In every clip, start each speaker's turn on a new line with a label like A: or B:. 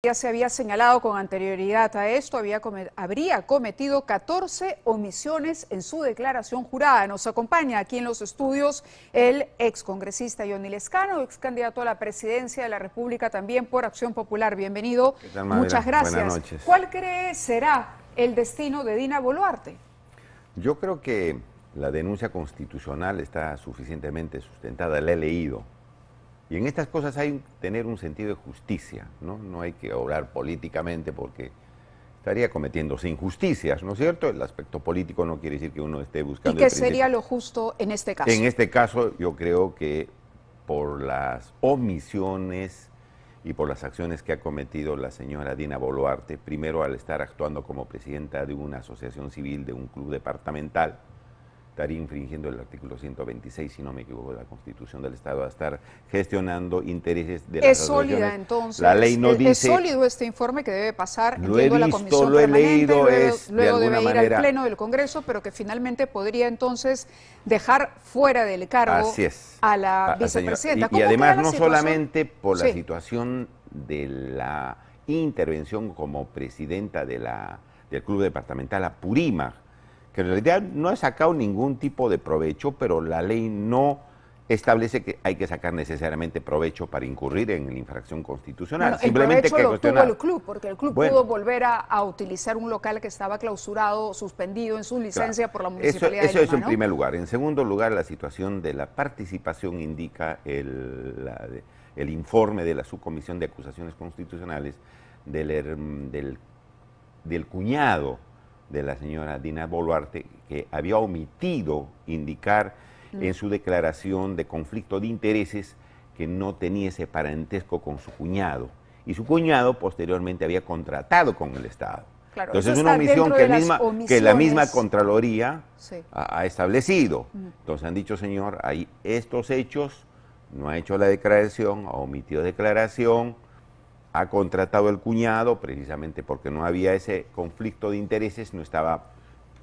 A: Ya se había señalado con anterioridad a esto, habría cometido 14 omisiones en su declaración jurada. Nos acompaña aquí en los estudios el excongresista Johnny Lezcano, ex candidato a la presidencia de la República también por Acción Popular. Bienvenido.
B: ¿Qué tal,
A: Muchas gracias.
B: Buenas noches.
A: ¿Cuál cree será el destino de Dina Boluarte?
B: Yo creo que la denuncia constitucional está suficientemente sustentada, la he leído. Y en estas cosas hay que tener un sentido de justicia, ¿no? No hay que obrar políticamente porque estaría cometiéndose injusticias, ¿no es cierto? El aspecto político no quiere decir que uno esté buscando...
A: ¿Y qué sería lo justo en este caso?
B: En este caso yo creo que por las omisiones y por las acciones que ha cometido la señora Dina Boluarte, primero al estar actuando como presidenta de una asociación civil, de un club departamental, estaría infringiendo el artículo 126, si no me equivoco, de la Constitución del Estado, a estar gestionando intereses de las asociaciones.
A: ¿Es sólida entonces?
B: La ley no dice...
A: ¿Es sólido este informe que debe pasar?
B: Lo he
A: a la
B: visto,
A: comisión
B: lo he
A: permanente,
B: leído,
A: luego
B: de
A: debe
B: alguna
A: ir
B: manera...
A: al Pleno del Congreso, pero que finalmente podría entonces dejar fuera del cargo a la vicepresidenta.
B: Y además no solamente por la situación de la intervención como presidenta del Club Departamental Apurímac, que en realidad no ha sacado ningún tipo de provecho, pero la ley no establece que hay que sacar necesariamente provecho para incurrir en la infracción constitucional.
A: Bueno,
B: simplemente
A: el provecho lo tuvo el club, porque el club pudo volver a utilizar un local que estaba clausurado, suspendido en su licencia por la Municipalidad de Lima,
B: eso en primer lugar. En segundo lugar, la situación de la participación indica el informe de la Subcomisión de Acusaciones Constitucionales del cuñado de la señora Dina Boluarte, que había omitido indicar en su declaración de conflicto de intereses que no tenía ese parentesco con su cuñado. Y su cuñado posteriormente había contratado con el Estado.
A: Claro,
B: entonces es una omisión que la misma Contraloría ha establecido. Entonces han dicho, señor, hay estos hechos, no ha hecho la declaración, ha omitido declaración, ha contratado el cuñado precisamente porque no había ese conflicto de intereses, no estaba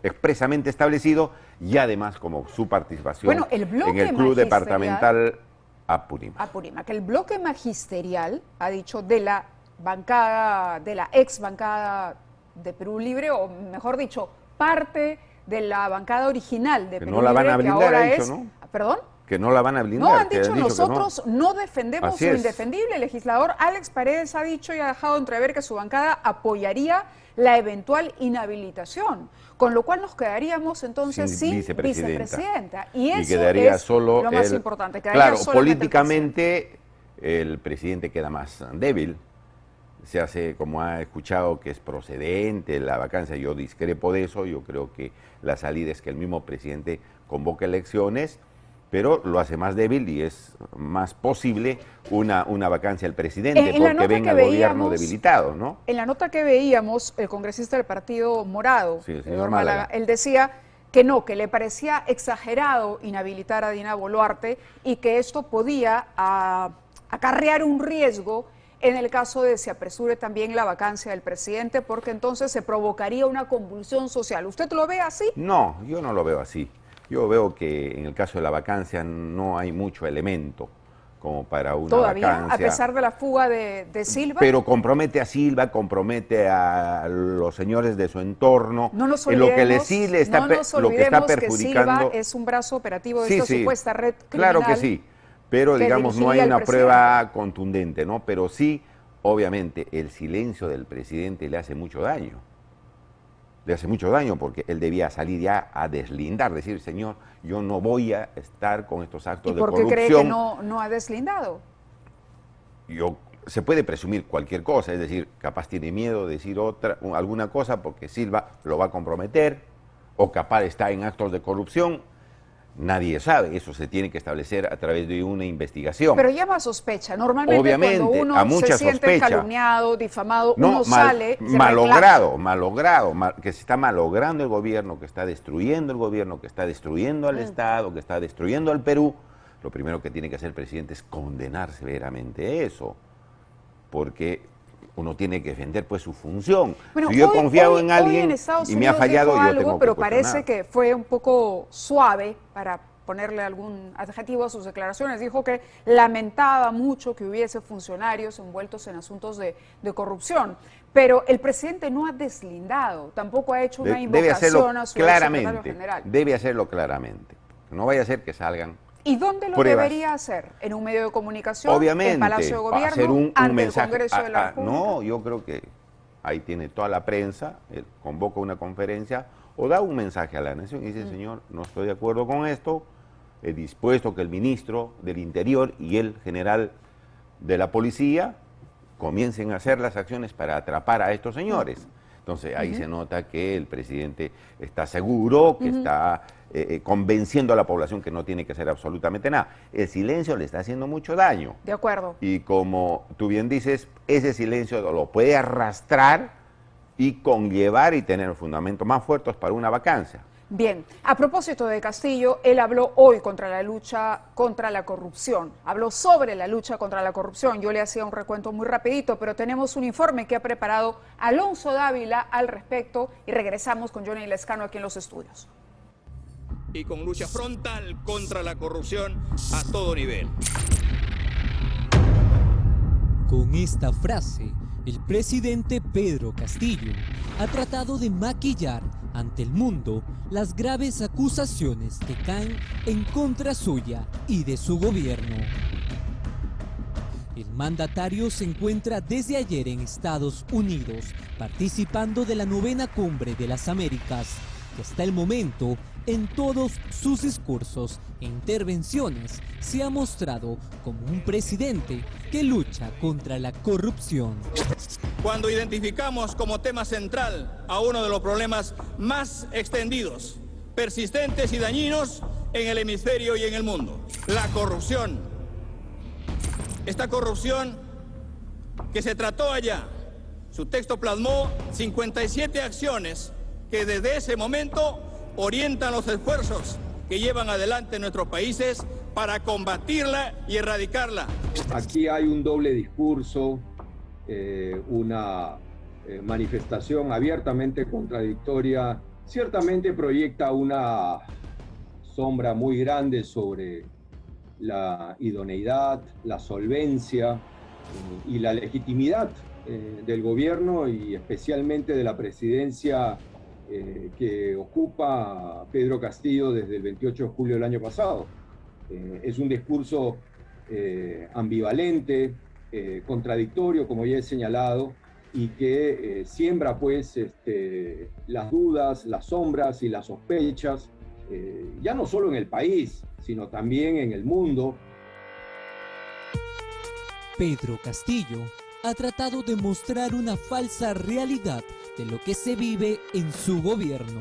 B: expresamente establecido, y además como su participación en el Club Departamental
A: Apurímac. El bloque magisterial ha dicho de la bancada, de la ex bancada de Perú Libre, o mejor dicho, parte de la bancada original de Perú Libre,
B: no la van a blindar,
A: que ahora
B: ha dicho, ¿no?
A: ¿Perdón?
B: Que no la van a blindar.
A: No, han dicho nosotros no defendemos lo indefendible. El legislador Alex Paredes ha dicho y ha dejado entrever que su bancada apoyaría la eventual inhabilitación, con lo cual nos quedaríamos entonces sin vicepresidenta. Y eso
B: quedaría
A: es
B: solo
A: lo más importante.
B: Claro, políticamente el presidente queda más débil. Se hace, como ha escuchado, que es procedente la vacancia. Yo discrepo de eso. Yo creo que la salida es que el mismo presidente convoque elecciones, pero lo hace más débil y es más posible una vacancia del presidente porque venga el gobierno debilitado, ¿no?
A: En la nota que veíamos, el congresista del Partido Morado,
B: el señor Málaga,
A: él decía que no, que le parecía exagerado inhabilitar a Dina Boluarte y que esto podía acarrear un riesgo en el caso de se apresure también la vacancia del presidente, porque entonces se provocaría una convulsión social. ¿Usted lo ve así?
B: No, yo no lo veo así. Yo veo que en el caso de la vacancia no hay mucho elemento como para una vacancia.
A: A pesar de la fuga de Silva.
B: Pero compromete a Silva, compromete a los señores de su entorno.
A: No nos olvidemos,
B: lo que está perjudicando.
A: Que Silva es un brazo operativo de esta supuesta red criminal.
B: Claro que sí, pero digamos no hay una prueba contundente, ¿no? Pero sí, obviamente, el silencio del presidente le hace mucho daño. Le hace mucho daño porque él debía salir ya a deslindar, decir, señor, yo no voy a estar con estos actos de corrupción.
A: ¿Y por qué cree que no ha deslindado?
B: Se puede presumir cualquier cosa, es decir, capaz tiene miedo de decir alguna cosa porque Silva lo va a comprometer, o capaz está en actos de corrupción. Nadie sabe, eso se tiene que establecer a través de una investigación.
A: Pero llama sospecha, normalmente
B: obviamente,
A: cuando uno se siente calumniado, difamado, uno sale...
B: Malogrado, que se está malogrando el gobierno, que está destruyendo el gobierno, que está destruyendo al Estado, que está destruyendo al Perú. Lo primero que tiene que hacer el presidente es condenar severamente eso, porque uno tiene que defender pues su función.
A: Bueno,
B: si yo he confiado en alguien
A: en
B: y me ha fallado, yo tengo que
A: pero
B: cuestionar.
A: parece que fue un poco suave para ponerle algún adjetivo a sus declaraciones, dijo que lamentaba mucho que hubiese funcionarios envueltos en asuntos de corrupción. Pero el presidente no ha deslindado, tampoco ha hecho una invocación a su secretario general.
B: Debe hacerlo claramente. No vaya a ser que salgan
A: ¿Y dónde lo
B: pruebas.
A: Debería hacer? ¿En un medio de comunicación?
B: Obviamente,
A: ¿En Palacio de Gobierno?
B: hacer un
A: ¿Ante
B: mensaje,
A: el Congreso de la República?
B: No, yo creo que ahí tiene toda la prensa, él convoca una conferencia o da un mensaje a la nación y dice, señor, no estoy de acuerdo con esto, he dispuesto que el ministro del Interior y el general de la policía comiencen a hacer las acciones para atrapar a estos señores. Entonces ahí se nota que el presidente está seguro, que está convenciendo a la población que no tiene que hacer absolutamente nada. El silencio le está haciendo mucho daño.
A: De acuerdo.
B: Y como tú bien dices, ese silencio lo puede arrastrar y conllevar y tener fundamentos más fuertes para una vacancia.
A: Bien, a propósito de Castillo, él habló hoy contra la lucha contra la corrupción, habló sobre la lucha contra la corrupción. Yo le hacía un recuento muy rapidito, pero tenemos un informe que ha preparado Alonso Dávila al respecto y regresamos con Johnny Lescano aquí en los estudios.
C: Y con lucha frontal contra la corrupción a todo nivel.
D: Con esta frase, el presidente Pedro Castillo ha tratado de maquillar ante el mundo las graves acusaciones que caen en contra suya y de su gobierno. El mandatario se encuentra desde ayer en Estados Unidos, participando de la 9ª Cumbre de las Américas, que hasta el momento, en todos sus discursos e intervenciones, se ha mostrado como un presidente que lucha contra la corrupción.
C: Cuando identificamos como tema central a uno de los problemas más extendidos, persistentes y dañinos en el hemisferio y en el mundo, la corrupción. Esta corrupción que se trató allá, su texto plasmó 57 acciones que desde ese momento orientan los esfuerzos que llevan adelante nuestros países para combatirla y erradicarla.
E: Aquí hay un doble discurso, una manifestación abiertamente contradictoria. Ciertamente proyecta una sombra muy grande sobre la idoneidad, la solvencia y la legitimidad del gobierno y especialmente de la presidencia que ocupa Pedro Castillo desde el 28 de julio del año pasado. Es un discurso ambivalente, contradictorio, como ya he señalado, y que siembra pues las dudas, las sombras y las sospechas, ya no solo en el país, sino también en el mundo.
D: Pedro Castillo ha tratado de mostrar una falsa realidad de lo que se vive en su gobierno.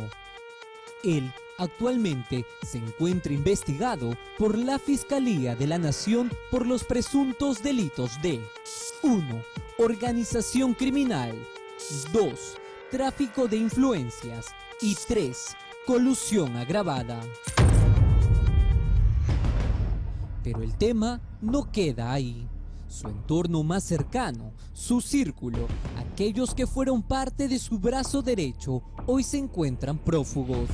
D: Él actualmente se encuentra investigado por la Fiscalía de la Nación por los presuntos delitos de 1. Organización criminal, 2. Tráfico de influencias y 3. Colusión agravada. Pero el tema no queda ahí. Su entorno más cercano, su círculo, aquellos que fueron parte de su brazo derecho, hoy se encuentran prófugos.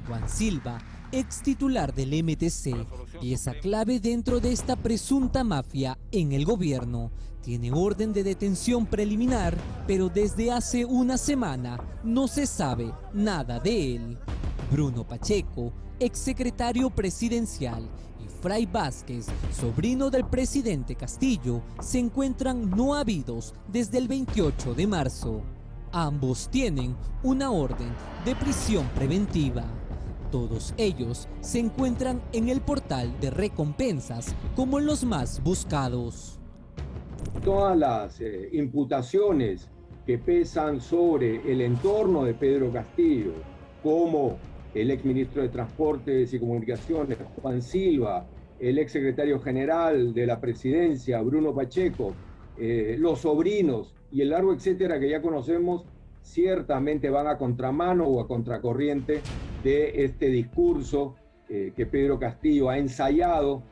D: Juan Silva, ex titular del MTC, pieza clave dentro de esta presunta mafia en el gobierno, tiene orden de detención preliminar, pero desde hace una semana no se sabe nada de él. Bruno Pacheco, ex secretario presidencial, Fray Vázquez, sobrino del presidente Castillo, se encuentran no habidos desde el 28 de marzo. Ambos tienen una orden de prisión preventiva. Todos ellos se encuentran en el portal de recompensas como los más buscados.
E: Todas las imputaciones que pesan sobre el entorno de Pedro Castillo, como el exministro de Transportes y Comunicaciones, Juan Silva, el exsecretario general de la presidencia, Bruno Pacheco, los sobrinos y el largo etcétera que ya conocemos, ciertamente van a contramano o a contracorriente de este discurso que Pedro Castillo ha ensayado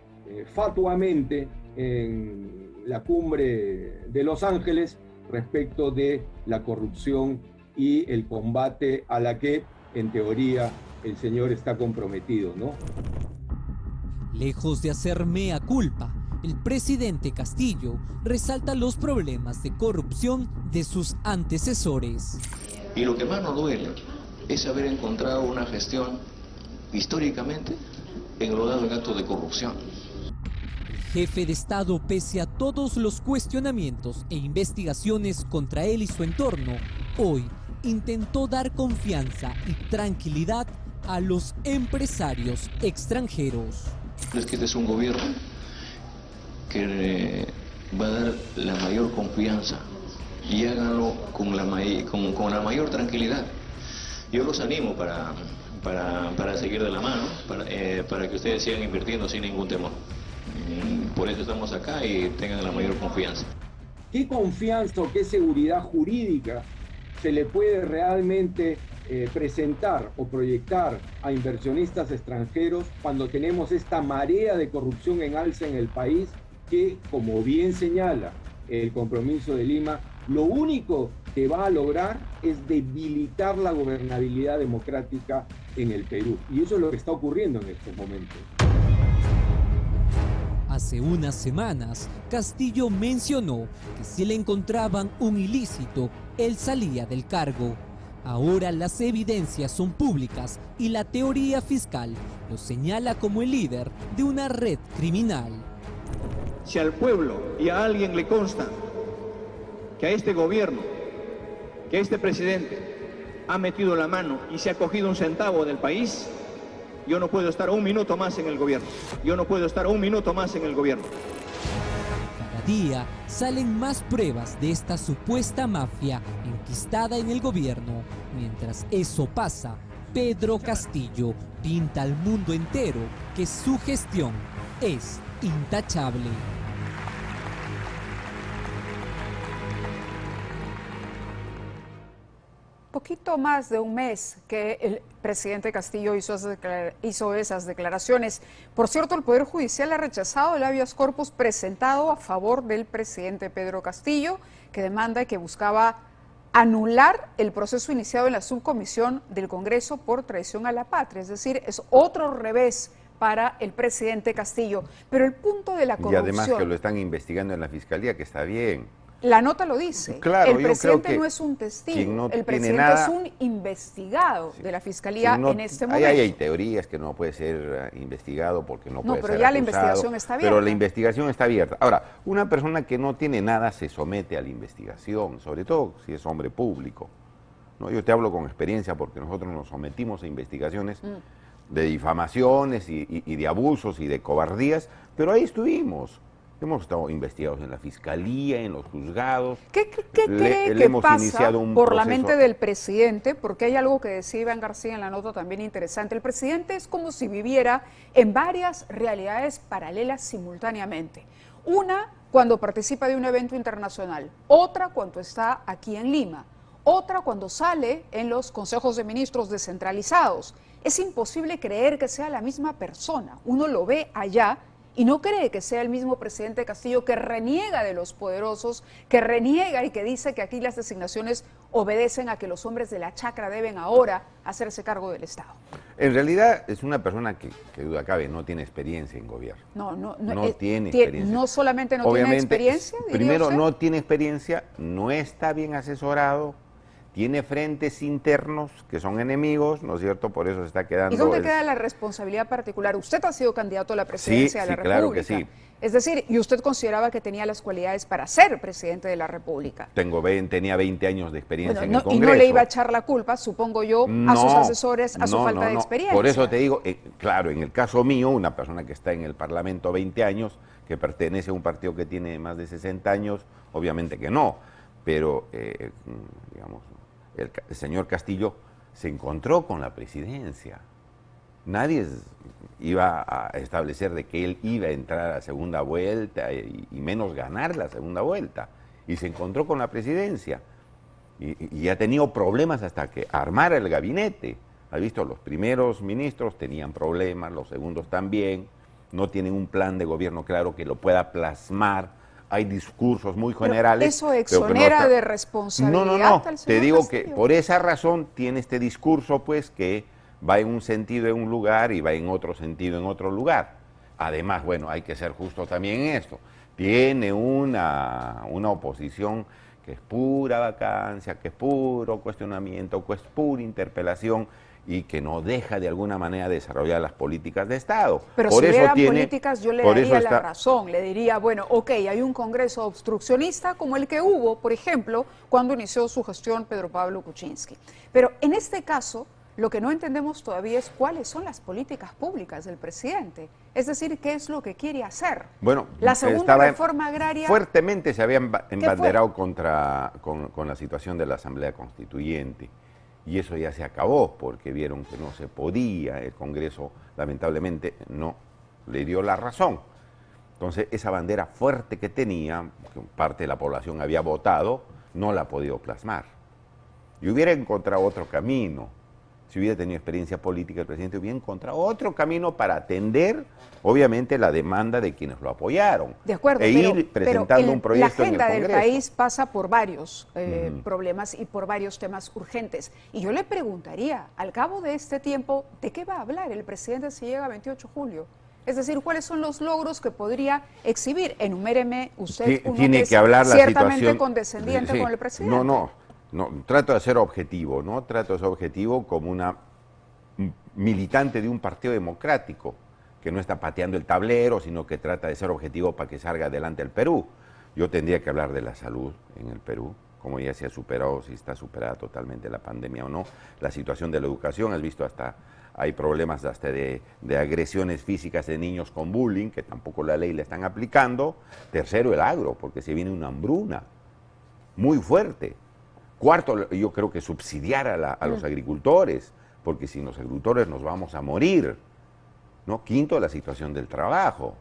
E: fatuamente en la cumbre de Los Ángeles respecto de la corrupción y el combate a la que, en teoría, el señor está comprometido, ¿no?
D: Lejos de hacer mea culpa, el presidente Castillo resalta los problemas de corrupción de sus antecesores.
F: Y lo que más nos duele es haber encontrado una gestión históricamente englobada en actos de corrupción.
D: El jefe de Estado, pese a todos los cuestionamientos e investigaciones contra él y su entorno, hoy intentó dar confianza y tranquilidad a los empresarios extranjeros.
F: Es que este es un gobierno que va a dar la mayor confianza y háganlo con la mayor tranquilidad. Yo los animo para seguir de la mano, para que ustedes sigan invirtiendo sin ningún temor. Por eso estamos acá y tengan la mayor confianza.
E: ¿Qué confianza o qué seguridad jurídica se le puede realmente presentar o proyectar a inversionistas extranjeros cuando tenemos esta marea de corrupción en alza en el país que, como bien señala el compromiso de Lima, lo único que va a lograr es debilitar la gobernabilidad democrática en el Perú? Y eso es lo que está ocurriendo en estos momentos.
D: Hace unas semanas, Castillo mencionó que si le encontraban un ilícito, él salía del cargo. Ahora las evidencias son públicas y la teoría fiscal lo señala como el líder de una red criminal.
C: Si al pueblo y a alguien le consta que a este gobierno, que este presidente ha metido la mano y se ha cogido un centavo del país, yo no puedo estar un minuto más en el gobierno. Yo no puedo estar un minuto más en el gobierno.
D: Cada día salen más pruebas de esta supuesta mafia enquistada en el gobierno. Mientras eso pasa, Pedro Castillo pinta al mundo entero que su gestión es intachable.
A: Poquito más de un mes que el presidente Castillo hizo esas declaraciones. Por cierto, el Poder Judicial ha rechazado el habeas corpus presentado a favor del presidente Pedro Castillo, que demanda y que buscaba anular el proceso iniciado en la subcomisión del Congreso por traición a la patria. Es decir, es otro revés para el presidente Castillo. Pero el punto de la corrupción...
B: Y además que lo están investigando en la Fiscalía, que está bien.
A: La nota lo dice.
B: Claro,
A: el presidente no es un testigo, el presidente es un investigado de la Fiscalía en este momento.
B: Hay teorías que no puede ser investigado porque no puede ser
A: pero ya
B: acusado,
A: la investigación está abierta.
B: Pero la investigación está abierta. Ahora, una persona que no tiene nada se somete a la investigación, sobre todo si es hombre público. ¿No? Yo te hablo con experiencia porque nosotros nos sometimos a investigaciones de difamaciones y de abusos y de cobardías, pero ahí estuvimos. Hemos estado investigados en la Fiscalía, en los juzgados.
A: ¿Qué cree que pasa por la mente
B: proceso.
A: del presidente? Porque hay algo que decía Iván García en la nota también interesante. El presidente es como si viviera en varias realidades paralelas simultáneamente. Una, cuando participa de un evento internacional. Otra, cuando está aquí en Lima. Otra, cuando sale en los consejos de ministros descentralizados. Es imposible creer que sea la misma persona. Uno lo ve allá y no cree que sea el mismo presidente Castillo que reniega de los poderosos, que reniega y que dice que aquí las designaciones obedecen a que los hombres de la chacra deben ahora hacerse cargo del Estado.
B: En realidad es una persona que duda cabe, no tiene experiencia en gobierno.
A: No
B: tiene experiencia.
A: No solamente no
B: Obviamente,
A: tiene experiencia,
B: primero no tiene experiencia, no está bien asesorado, tiene frentes internos que son enemigos, ¿no es cierto? Por eso se está quedando...
A: ¿Y dónde queda la responsabilidad particular? Usted ha sido candidato a la presidencia de la República.
B: Claro que sí.
A: Es decir, ¿y usted consideraba que tenía las cualidades para ser presidente de la República?
B: Tenía 20 años de experiencia en el Congreso.
A: Y no le iba a echar la culpa, supongo yo, a sus asesores, a su falta de experiencia.
B: Por eso te digo, claro, en el caso mío, una persona que está en el Parlamento 20 años, que pertenece a un partido que tiene más de 60 años, obviamente que no, pero, digamos... El señor Castillo se encontró con la presidencia. Nadie iba a establecer de que él iba a entrar a segunda vuelta y menos ganar la segunda vuelta. Y se encontró con la presidencia. Y ha tenido problemas hasta que armara el gabinete. ¿Has visto? Los primeros ministros tenían problemas, los segundos también. No tienen un plan de gobierno claro que lo pueda plasmar. Hay discursos muy generales.
A: ¿Eso exonera de responsabilidad al señor
B: Te digo
A: Castillo?
B: Que por esa razón tiene este discurso, pues, que va en un sentido en un lugar y va en otro sentido en otro lugar. Además, bueno, hay que ser justo también en esto. Tiene una oposición que es pura vacancia, que es puro cuestionamiento, que es pura interpelación y que no deja de alguna manera desarrollar las políticas de Estado.
A: Pero si hubieran políticas, yo le daría la razón, le diría, bueno, ok, hay un Congreso obstruccionista como el que hubo, por ejemplo, cuando inició su gestión Pedro Pablo Kuczynski. Pero en este caso, lo que no entendemos todavía es cuáles son las políticas públicas del presidente. Es decir, qué es lo que quiere hacer.
B: Bueno,
A: la segunda reforma agraria...
B: Fuertemente se habían embanderado con la situación de la Asamblea Constituyente. Y eso ya se acabó porque vieron que no se podía. El Congreso, lamentablemente, no le dio la razón. Entonces, esa bandera fuerte que tenía, que parte de la población había votado, no la ha podido plasmar. Y hubiera encontrado otro camino. Si hubiera tenido experiencia política, el presidente hubiera encontrado otro camino para atender, obviamente, la demanda de quienes lo apoyaron.
A: De acuerdo,
B: ir presentando un proyecto en el Congreso.
A: La agenda del país pasa por varios problemas y por varios temas urgentes. Y yo le preguntaría, al cabo de este tiempo, ¿de qué va a hablar el presidente si llega a 28 de julio? Es decir, ¿cuáles son los logros que podría exhibir? Enuméreme usted uno
B: tiene
A: que
B: que hablar
A: ciertamente
B: la
A: condescendiente con el presidente.
B: No, trato de ser objetivo, ¿no? Trato de ser objetivo como una militante de un partido democrático, que no está pateando el tablero, sino que trata de ser objetivo para que salga adelante el Perú. Yo tendría que hablar de la salud en el Perú, cómo ya se ha superado, si está superada totalmente la pandemia o no. La situación de la educación, has visto hasta, hay problemas hasta de agresiones físicas de niños con bullying, que tampoco la ley la están aplicando. Tercero, el agro, porque se viene una hambruna muy fuerte. Cuarto, yo creo que subsidiar a los agricultores, porque sin los agricultores nos vamos a morir. ¿No? Quinto, la situación del trabajo,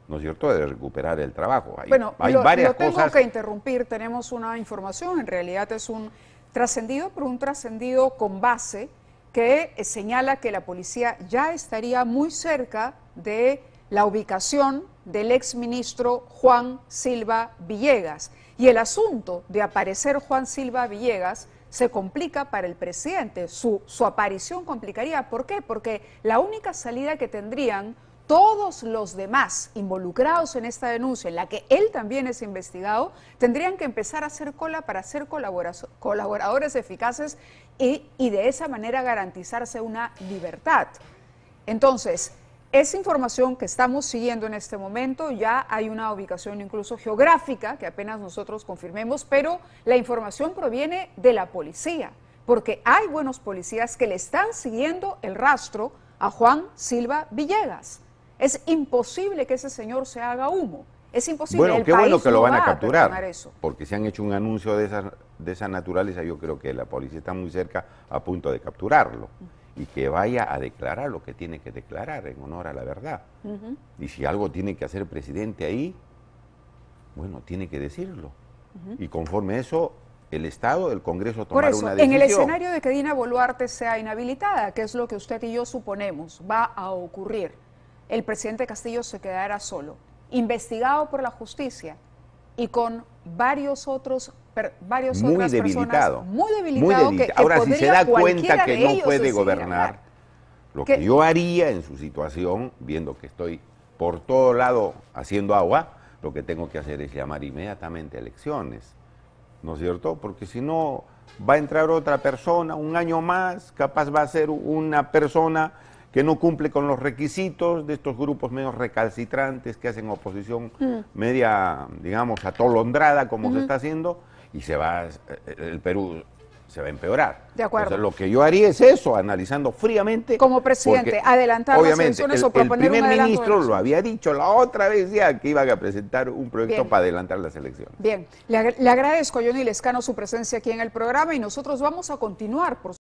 B: ¿no es cierto?, de recuperar el trabajo. Hay varias cosas.
A: Tengo que interrumpir, tenemos una información, en realidad es un trascendido, pero un trascendido con base que señala que la policía ya estaría muy cerca de la ubicación del exministro Juan Silva Villegas. Y el asunto de aparecer Juan Silva Villegas se complica para el presidente. Su aparición complicaría. ¿Por qué? Porque la única salida que tendrían todos los demás involucrados en esta denuncia, en la que él también es investigado, tendrían que empezar a hacer cola para ser colaboradores eficaces y de esa manera garantizarse una libertad. Entonces, esa información que estamos siguiendo en este momento, ya hay una ubicación incluso geográfica que apenas nosotros confirmemos, pero la información proviene de la policía, porque hay buenos policías que le están siguiendo el rastro a Juan Silva Villegas. Es imposible que ese señor se haga humo, es imposible.
B: Bueno, qué bueno que lo van a capturar, porque si han hecho un anuncio de esa naturaleza, yo creo que la policía está muy cerca, a punto de capturarlo. Y que vaya a declarar lo que tiene que declarar en honor a la verdad. Y si algo tiene que hacer el presidente ahí, bueno, tiene que decirlo. Y conforme a eso, el Estado, el Congreso tomará una decisión.
A: En el escenario de que Dina Boluarte sea inhabilitada, que es lo que usted y yo suponemos va a ocurrir, el presidente Castillo se quedará solo, investigado por la justicia y con varias otras personas muy debilitado. Que
B: ahora, si se da cuenta que no puede gobernar, lo que yo haría en su situación, viendo que estoy por todo lado haciendo agua, lo que tengo que hacer es llamar inmediatamente a elecciones, ¿no es cierto? Porque si no, va a entrar otra persona, un año más, capaz va a ser una persona que no cumple con los requisitos de estos grupos medio recalcitrantes que hacen oposición media, digamos, atolondrada como se está haciendo, y el Perú se va a empeorar.
A: De acuerdo.
B: Entonces, lo que yo haría es eso, analizando fríamente.
A: Como presidente, adelantar las elecciones o proponer un adelanto.
B: El primer ministro lo había dicho la otra vez ya, que iban a presentar un proyecto para adelantar las elecciones.
A: Bien, le agradezco a Johnny Lescano su presencia aquí en el programa y nosotros vamos a continuar, por